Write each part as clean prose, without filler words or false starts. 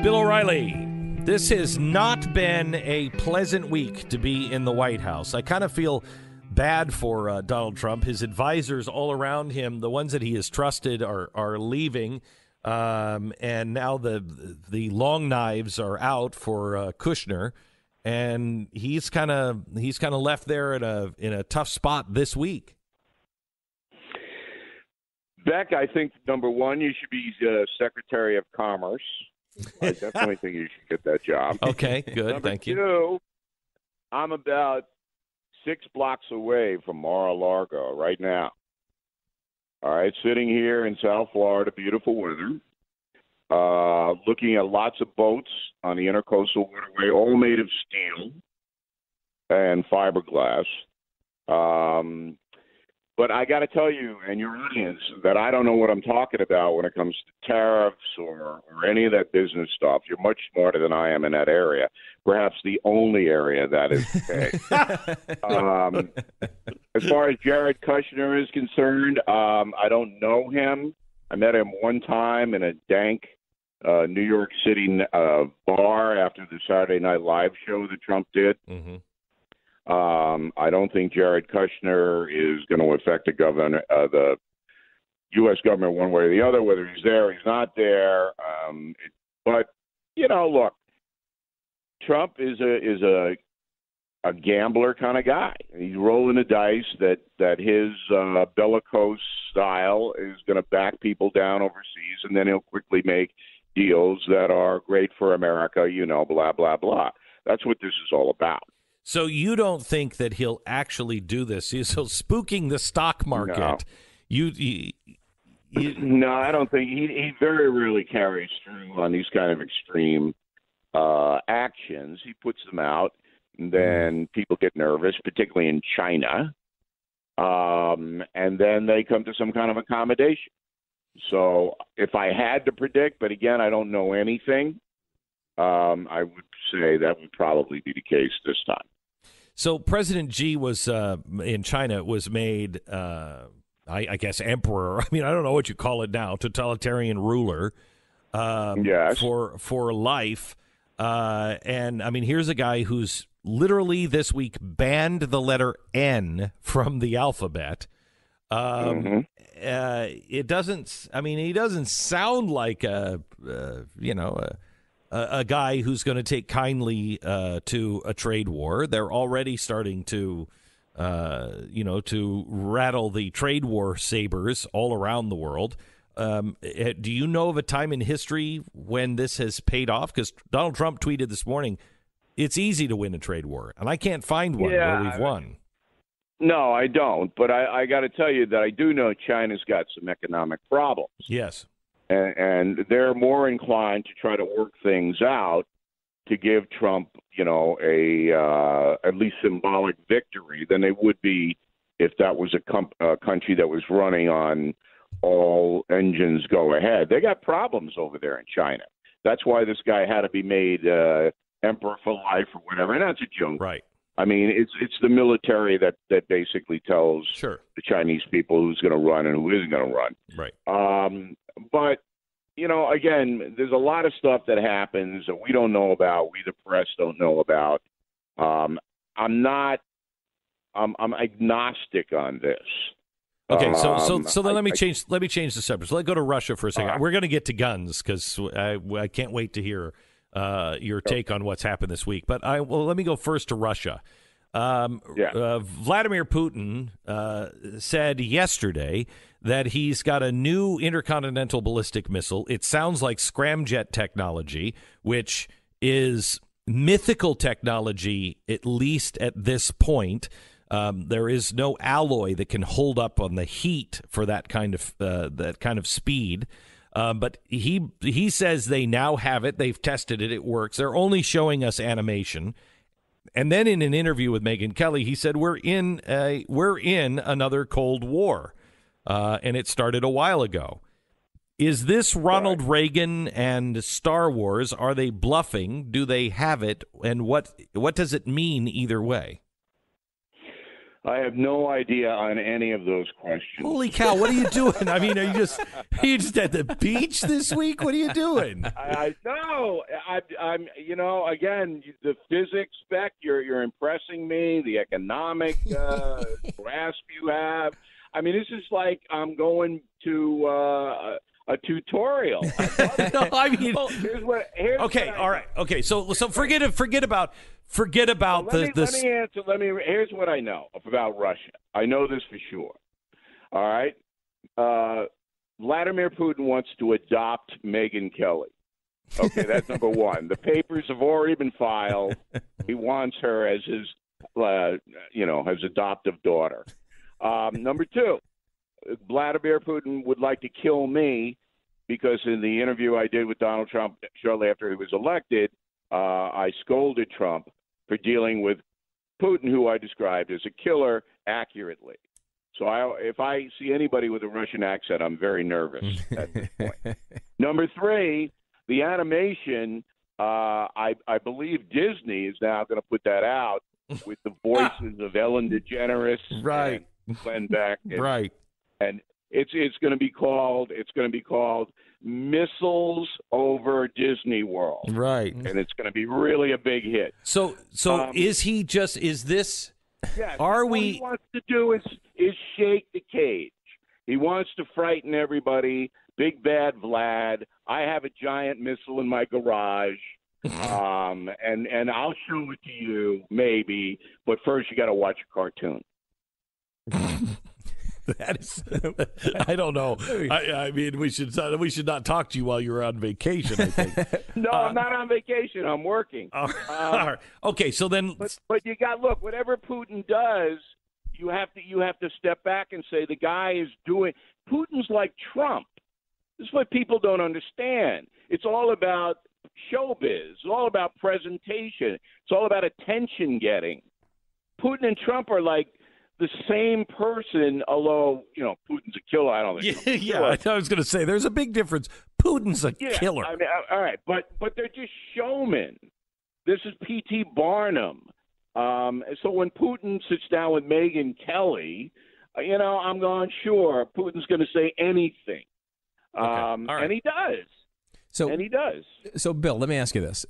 Bill O'Reilly, this has not been a pleasant week to be in the White House. I kind of feel bad for Donald Trump. His advisors all around him, the ones that he has trusted, are leaving, and now the long knives are out for Kushner, and he's kind of left there in a tough spot this week. Beck, I think number one, you should be Secretary of Commerce. I definitely think you should get that job. Okay, good. Thank you. Number two, I'm about 6 blocks away from Mar-a-Lago right now. All right, sitting here in South Florida, beautiful weather, looking at lots of boats on the Intercoastal Waterway, all made of steel and fiberglass. But I got to tell you and your audience that I don't know what I'm talking about when it comes to tariffs or any of that business stuff. You're much smarter than I am in that area, perhaps the only area that is okay. As far as Jared Kushner is concerned, I don't know him. I met him one time in a dank New York City bar after the Saturday Night Live show that Trump did. Mm-hmm. I don't think Jared Kushner is going to affect the U.S. government one way or the other, whether he's there or he's not there. But look, Trump is a gambler kind of guy. He's rolling the dice that his bellicose style is going to back people down overseas, and then he'll quickly make deals that are great for America. Blah blah blah. That's what this is all about. So you don't think that he'll actually do this? He's so spooking the stock market. No. No, I don't think he very rarely carries through on these kind of extreme actions. He puts them out, and then people get nervous, particularly in China, and then they come to some kind of accommodation. So if I had to predict, but again, I don't know anything, I would say that would probably be the case this time. So President Xi was in China, was made, I guess, emperor. I mean, I don't know what you call it now, totalitarian ruler yes. for life. And, I mean, here's a guy who's literally this week banned the letter N from the alphabet. It doesn't, I mean, he doesn't sound like a guy who's going to take kindly to a trade war. They're already starting to rattle the trade war sabers all around the world. Do you know of a time in history when this has paid off? Because Donald Trump tweeted this morning, it's easy to win a trade war, and I can't find one where we've won. No, I don't. But I got to tell you that I do know China's got some economic problems. Yes. And they're more inclined to try to work things out to give Trump, a at least symbolic victory than they would be if that was a country that was running on all engines go ahead. They got problems over there in China. That's why this guy had to be made emperor for life or whatever. And that's a joke. Right. I mean, it's the military that basically tells the Chinese people who's going to run and who isn't going to run. Right. But, again, there's a lot of stuff that happens that we don't know about, we the press don't know about. I'm agnostic on this. Okay, so then let me change the subject. So let's go to Russia for a second. We're going to get to guns because I can't wait to hear your take on what's happened this week. But let me go first to Russia. Vladimir Putin said yesterday that he's got a new intercontinental ballistic missile. It sounds like scramjet technology, which is mythical technology, at least at this point. There is no alloy that can hold up on the heat for that kind of speed. But he says they now have it. They've tested it. It works. They're only showing us animation. And then in an interview with Megyn Kelly, he said, we're in another Cold War. And it started a while ago. Is this Ronald Reagan and Star Wars? Are they bluffing? Do they have it? And what does it mean either way? I have no idea on any of those questions. Holy cow! What are you doing? I mean, are you just at the beach this week? What are you doing? I know. I'm. Again, the physics spec. You're impressing me. The economic grasp you have. I mean, this is like I'm going to a tutorial. No, I mean, here's okay, what all right, okay. So forget about Let me answer. Here's what I know about Russia. I know this for sure. All right. Vladimir Putin wants to adopt Megyn Kelly. Okay, that's number one. The papers have already been filed. He wants her as his, his adoptive daughter. Number two, Vladimir Putin would like to kill me because in the interview I did with Donald Trump shortly after he was elected, I scolded Trump for dealing with Putin, who I described as a killer, accurately. So if I see anybody with a Russian accent, I'm very nervous at this point. Number three, the animation, I believe Disney is now going to put that out with the voices of Ellen DeGeneres, right, and Glenn Beck, right, and it's going to be called Missiles Over Disney World, right, and it's going to be really a big hit. So is this? Yes. Are what we? He wants to do is shake the cage. He wants to frighten everybody. Big bad Vlad. I have a giant missile in my garage. And I'll show it to you maybe, but first you got to watch a cartoon. That is, I don't know. I mean, we should not talk to you while you're on vacation, I think. No, I'm not on vacation. I'm working. All right. Okay, so then, but you got look. Whatever Putin does, you have to step back and say the guy is doing. Putin's like Trump. This is what people don't understand. It's all about showbiz. It's all about presentation. It's all about attention getting. Putin and Trump are like the same person, although, Putin's a killer. I don't think. Yeah, I was going to say there's a big difference. Putin's a killer. I mean, all right, but they're just showmen. This is P.T. Barnum. So when Putin sits down with Megyn Kelly, I'm going, sure, Putin's going to say anything. Okay. All right. And he does. So, Bill, let me ask you this.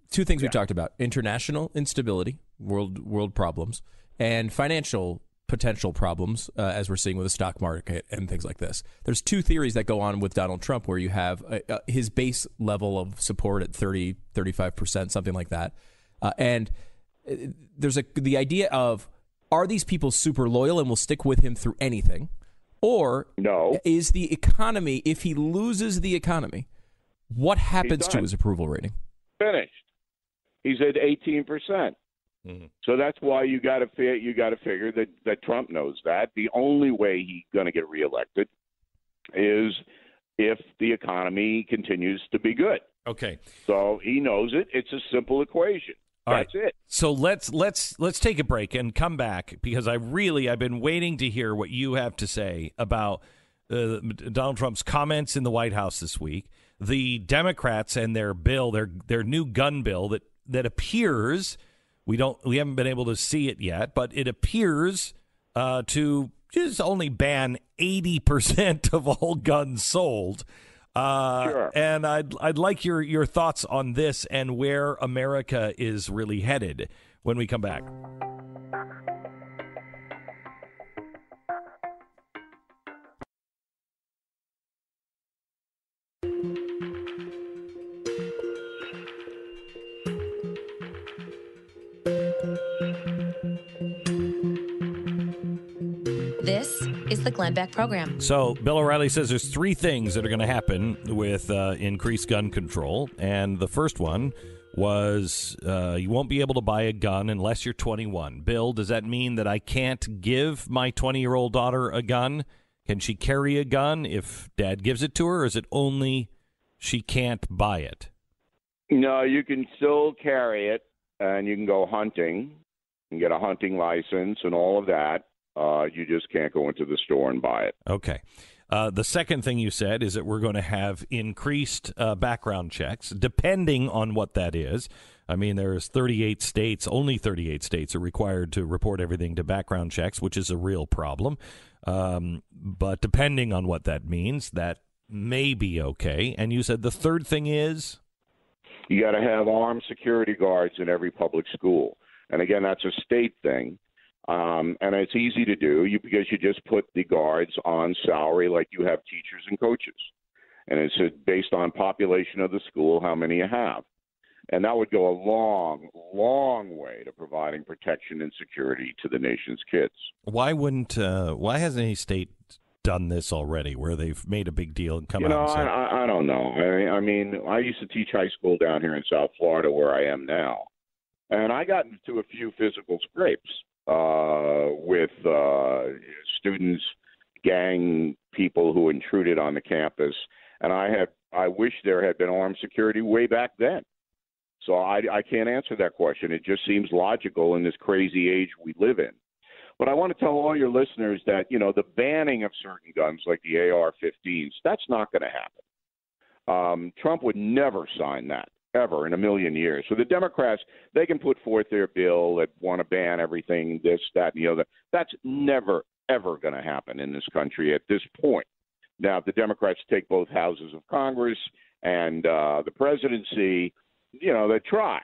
Two things we talked about: international instability, world problems, and financial potential problems, as we're seeing with the stock market and things like this. There's two theories that go on with Donald Trump where you have his base level of support at 30, 35%, something like that. And there's the idea of, are these people super loyal and will stick with him through anything? Or no, is the economy, if he loses the economy, what happens to his approval rating? Finished. He's at 18%. Mm-hmm. So that's why you got to figure that Trump knows that. The only way he's going to get reelected is if the economy continues to be good. Okay. So he knows it. It's a simple equation. That's it. So let's take a break and come back, because I've been waiting to hear what you have to say about Donald Trump's comments in the White House this week, the Democrats and their bill, their new gun bill that appears, we haven't been able to see it yet, but it appears to just only ban 80% of all guns sold. Sure. And I'd like your thoughts on this and where America is really headed when we come back. This is the Glenn Beck Program. So Bill O'Reilly says there's three things that are going to happen with increased gun control. And the first one was you won't be able to buy a gun unless you're 21. Bill, does that mean that I can't give my 20-year-old daughter a gun? Can she carry a gun if Dad gives it to her, or is it only she can't buy it? No, you can still carry it, and you can go hunting and get a hunting license and all of that. You just can't go into the store and buy it. Okay. The second thing you said is that we're going to have increased background checks, depending on what that is. I mean, there's 38 states, only 38 states are required to report everything to background checks, which is a real problem. But depending on what that means, that may be okay. And you said the third thing is? You got to have armed security guards in every public school. And again, that's a state thing. And it's easy to do because you just put the guards on salary like you have teachers and coaches. And it's based on population of the school, how many you have. And that would go a long, long way to providing protection and security to the nation's kids. Why hasn't any state done this already, where they've made a big deal and come out and said, I don't know. I mean, I used to teach high school down here in South Florida where I am now. And I got into a few physical scrapes with students, gang people who intruded on the campus. And I wish there had been armed security way back then. So I can't answer that question. It just seems logical in this crazy age we live in. But I want to tell all your listeners that, the banning of certain guns like the AR-15s, that's not going to happen. Trump would never sign that, ever, in a million years. So the Democrats, they can put forth their bill that want to ban everything, this, that, and the other. That's never, ever going to happen in this country at this point. Now, if the Democrats take both houses of Congress and the presidency, they try.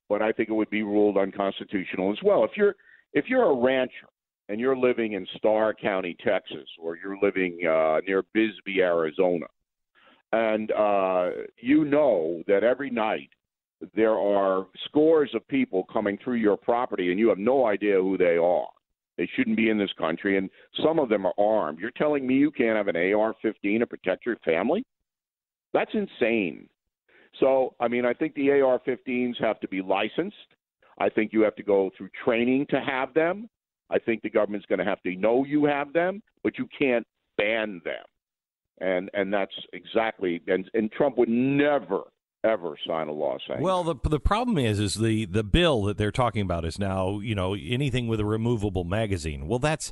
But I think it would be ruled unconstitutional as well. If you're a rancher and you're living in Starr County, Texas, or you're living near Bisbee, Arizona, and you know that every night there are scores of people coming through your property and you have no idea who they are. They shouldn't be in this country, and some of them are armed. You're telling me you can't have an AR-15 to protect your family? That's insane. So, I mean, I think the AR-15s have to be licensed. I think you have to go through training to have them. I think the government's going to have to know you have them, but you can't ban them. And that's exactly – and Trump would never, ever sign a law saying Well, the problem is the bill that they're talking about is now, anything with a removable magazine. Well, that's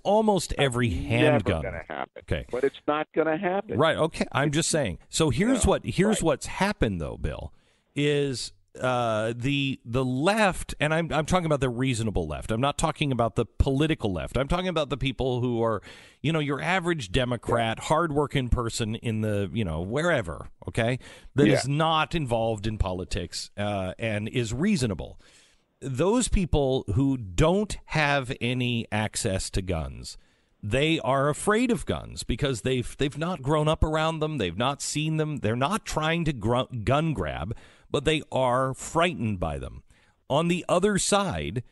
almost every handgun. Never going to happen. Okay. But it's not going to happen. Right. Okay. I'm just saying. So here's what's happened, though, Bill, is the left, and I'm talking about the reasonable left. I'm not talking about the political left. I'm talking about the people who are, your average Democrat, hardworking person in the, wherever, okay, that is not involved in politics and is reasonable. Those people who don't have any access to guns, they are afraid of guns because they've not grown up around them. They've not seen them. They're not trying to gun grab, but they are frightened by them. On the other side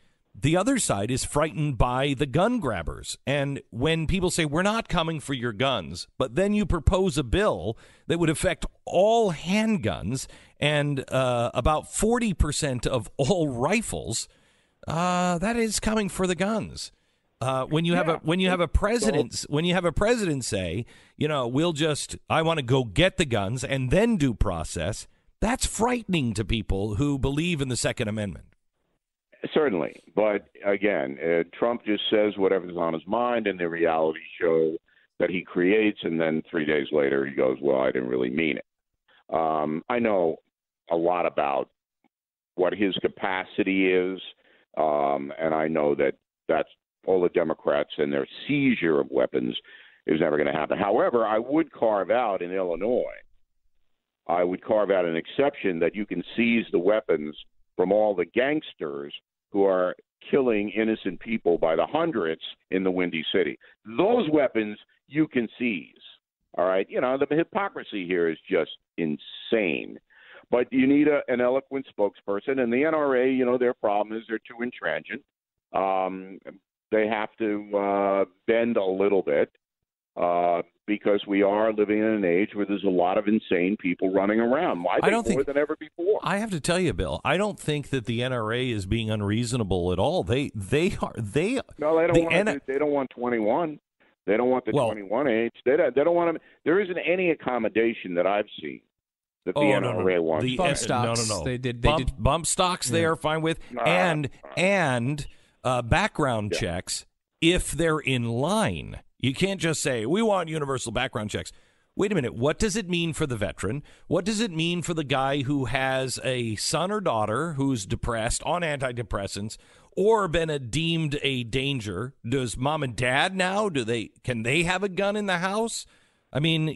is frightened by the gun grabbers. And when people say, we're not coming for your guns, but then you propose a bill that would affect all handguns and about 40% of all rifles, that is coming for the guns. When you have a president say, I want to go get the guns and then due process, that's frightening to people who believe in the Second Amendment. Certainly. But again, Trump just says whatever's on his mind in the reality show that he creates. And then 3 days later, he goes, well, I didn't really mean it. I know a lot about what his capacity is. And I know that's all the Democrats and their seizure of weapons is never going to happen. However, I would carve out in Illinois, an exception that you can seize the weapons from all the gangsters who are killing innocent people by the hundreds in the Windy City. Those weapons you can seize. All right. The hypocrisy here is just insane. But you need an eloquent spokesperson. And the NRA, their problem is they're too intransigent. They have to bend a little bit because we are living in an age where there's a lot of insane people running around. I think more than ever before. I have to tell you, Bill, I don't think that the NRA is being unreasonable at all. They are. No, they don't want 21. They don't want the 21 age. They don't want to. There isn't any accommodation that I've seen that the NRA wants. The bump stocks. No. They did bump stocks. They are fine with and background checks if they're in line. You can't just say we want universal background checks. wait a minute, what does it mean for the veteran? What does it mean for the guy who has a son or daughter who's depressed on antidepressants or been deemed a danger? Does mom and dad now, can they have a gun in the house? I mean,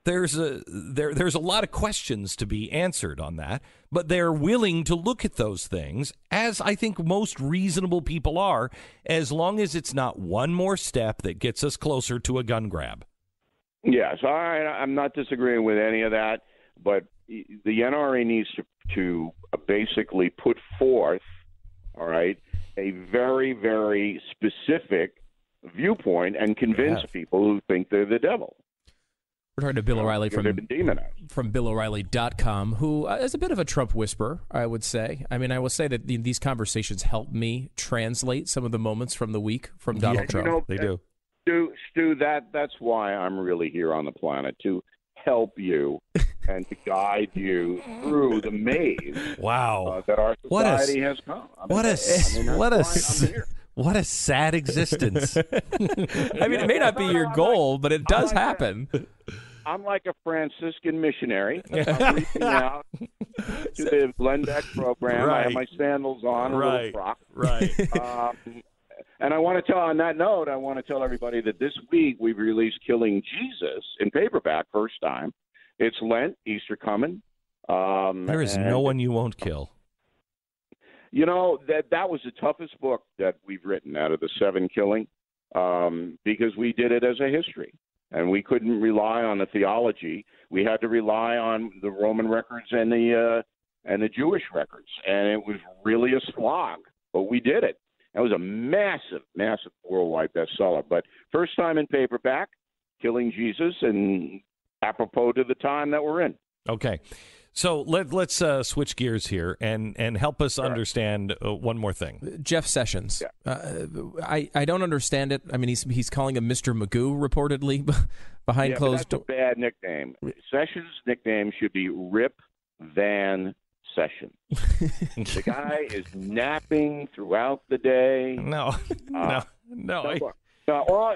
there's a lot of questions to be answered on that, but they're willing to look at those things, as I think most reasonable people are, as long as it's not one more step that gets us closer to a gun grab. Yes, I'm not disagreeing with any of that, but the NRA needs to basically put forth, all right, a very, very specific viewpoint and convince people who think they're the devil. We're talking to Bill O'Reilly from BillO'Reilly.com, who is a bit of a Trump whisperer, I would say. I mean, I will say that these conversations help me translate some of the moments from the week from Donald Trump. They do. Stu, that's why I'm really here on the planet, to help you and to guide you through the maze that our society has come. What a sad existence. I mean, it may not be your goal, but it does happen. I'm like a Franciscan missionary. I'm reaching out to the Glenn Beck program. Right. I have my sandals on, a little frock. Right. And I want to tell, on that note, everybody that this week we've released Killing Jesus in paperback, first time. It's Lent, Easter coming. There is no one you won't kill. That was the toughest book that we've written out of the 7 killing, because we did it as a history. And we couldn't rely on the theology. We had to rely on the Roman records and the Jewish records. And it was really a slog, but we did it. It was a massive, massive worldwide bestseller. But first time in paperback, Killing Jesus, and apropos to the time that we're in. Okay. So let's switch gears here and help us understand one more thing. Jeff Sessions. Yeah. I don't understand it. I mean, he's calling him Mr. Magoo reportedly behind closed doors. That's a bad nickname. Sessions' nickname should be Rip Van Sessions. The guy is napping throughout the day. No.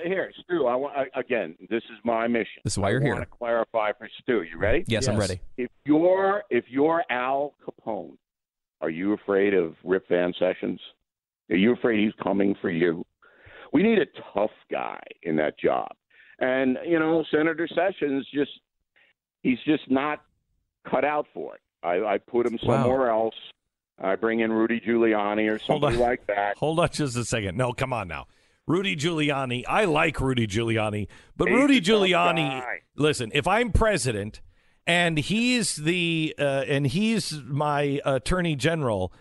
Here, Stu, again, this is my mission. This is why you're here. I want to clarify for Stu. You ready? Yes, I'm ready. If you're Al Capone, are you afraid of Rip Van Sessions? Are you afraid he's coming for you? We need a tough guy in that job. And, Senator Sessions, he's just not cut out for it. I put him somewhere else. I bring in Rudy Giuliani or somebody like that. Hold on just a second. No, come on now. Rudy Giuliani, I like Rudy Giuliani, but Rudy Giuliani, listen, if I'm president and he's my attorney general,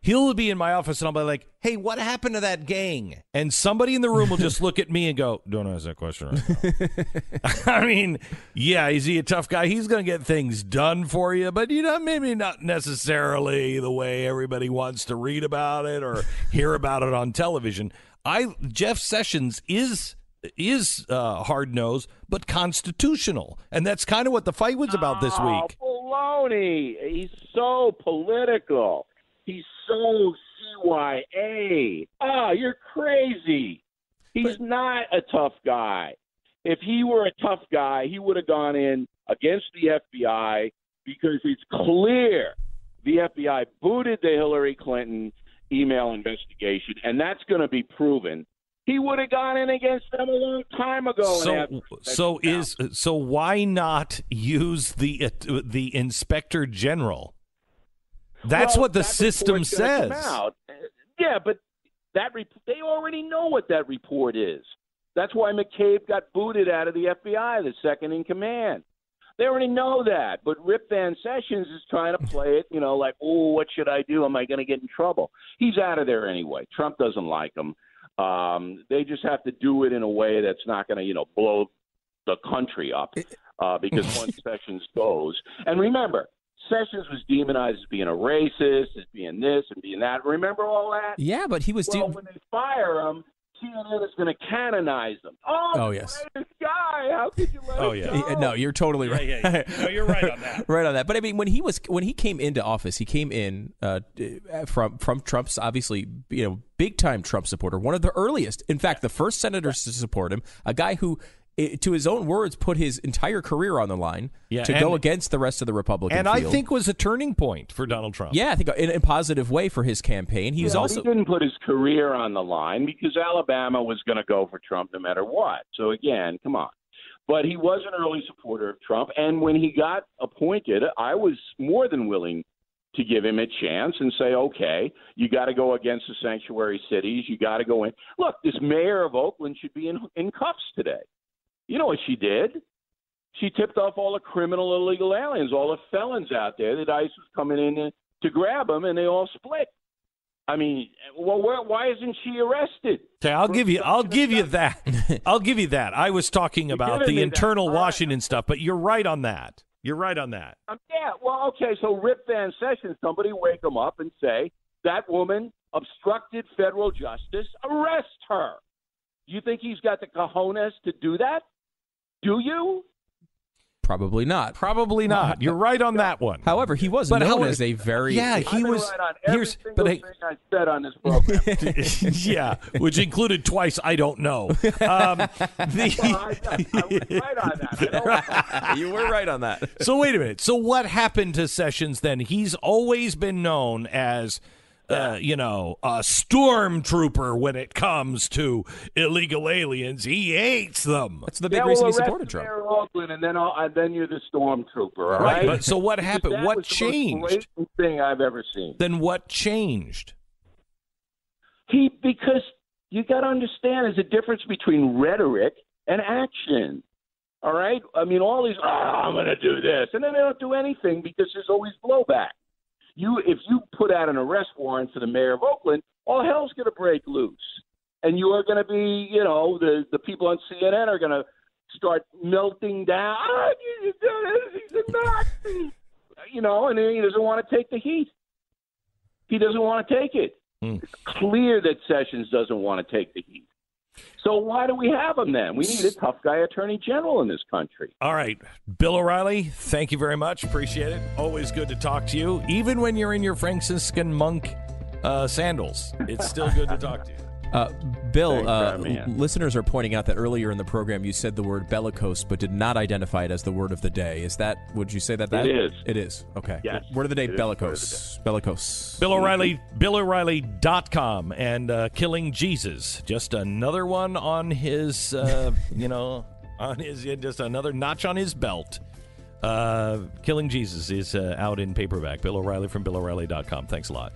he'll be in my office and I'll be like, hey, what happened to that gang? And somebody in the room will just look at me and go, don't ask that question right now. I mean, yeah, is he a tough guy? He's going to get things done for you, but maybe not necessarily the way everybody wants to read about it or hear about it on television. Jeff Sessions is hard-nosed, but constitutional. And that's kind of what the fight was about this week. Baloney. He's so political. He's so CYA. You're crazy. He's not a tough guy. If he were a tough guy, he would have gone in against the FBI, because it's clear the FBI booted the Hillary Clinton email investigation, and that's going to be proven. He would have gone in against them a long time ago. So why not use the Inspector General? That's what the system says. Yeah, but they already know what that report is. That's why McCabe got booted out of the FBI, the second in command. They already know that. But Rip Van Sessions is trying to play it, like, oh, what should I do? Am I going to get in trouble? He's out of there anyway. Trump doesn't like him. They just have to do it in a way that's not going to, blow the country up, because once Sessions goes. And remember, Sessions was demonized as being a racist, as being this and being that. Remember all that? Yeah, but he was... when they fire him, CNN is going to canonize them. Oh yes. Greatest guy. How could you let him go? No, you're totally right. Yeah. No, you're right on that. Right on that. But I mean, when he came into office, he came in from Trump's, obviously, big time Trump supporter, one of the earliest. In fact, the first senators to support him, a guy who to his own words, put his entire career on the line to go against the rest of the Republican field. I think was a turning point for Donald Trump. Yeah, I think in a positive way for his campaign. He didn't put his career on the line because Alabama was going to go for Trump no matter what. So, again, come on. But he was an early supporter of Trump, and when he got appointed, I was more than willing to give him a chance and say, okay, you got to go against the sanctuary cities. You got to go in. Look, this mayor of Oakland should be in cuffs today. You know what she did? She tipped off all the criminal illegal aliens, all the felons out there that ICE was coming in to grab them, and they all split. I mean, well, why isn't she arrested? Okay, I'll give you that. I'll give you that. I was talking about the internal Washington stuff, but you're right on that. You're right on that. Yeah, well, okay, so Rip Van Sessions, somebody wake him up and say, that woman obstructed federal justice, arrest her. Do you think he's got the cojones to do that? Do you? Probably not. Probably not. You're right on that one. However, he was known as a very... Yeah, he was... Right on every single thing I said on this program. Yeah, which included twice, I don't know. I was right on that. You were right on that. So wait a minute. So what happened to Sessions then? He's always been known as... a stormtrooper when it comes to illegal aliens. He hates them. That's the big reason he supported Trump. Oakland, and then you're the stormtrooper, all right? But so what happened? What changed? Was the most blatant thing I've ever seen. Then what changed? Because you got to understand, there's a difference between rhetoric and action. All right? I mean, all these, I'm going to do this, and then they don't do anything because there's always blowback. If you put out an arrest warrant for the mayor of Oakland, all hell's going to break loose. And you are going to be, the people on CNN are going to start melting down. He's a Nazi. And he doesn't want to take the heat. He doesn't want to take it. It's clear that Sessions doesn't want to take the heat. So why do we have him then? We need a tough guy attorney general in this country. All right. Bill O'Reilly, thank you very much. Appreciate it. Always good to talk to you. Even when you're in your Franciscan monk sandals, it's still good to talk to you. Bill, listeners are pointing out that earlier in the program you said the word bellicose but did not identify it as the word of the day. Would you say that? It is. It is. Okay. Yes. Word of the day, bellicose. Bellicose. Bill O'Reilly, BillO'Reilly.com and Killing Jesus. Just another one on his, just another notch on his belt. Killing Jesus is out in paperback. Bill O'Reilly from BillO'Reilly.com. Thanks a lot.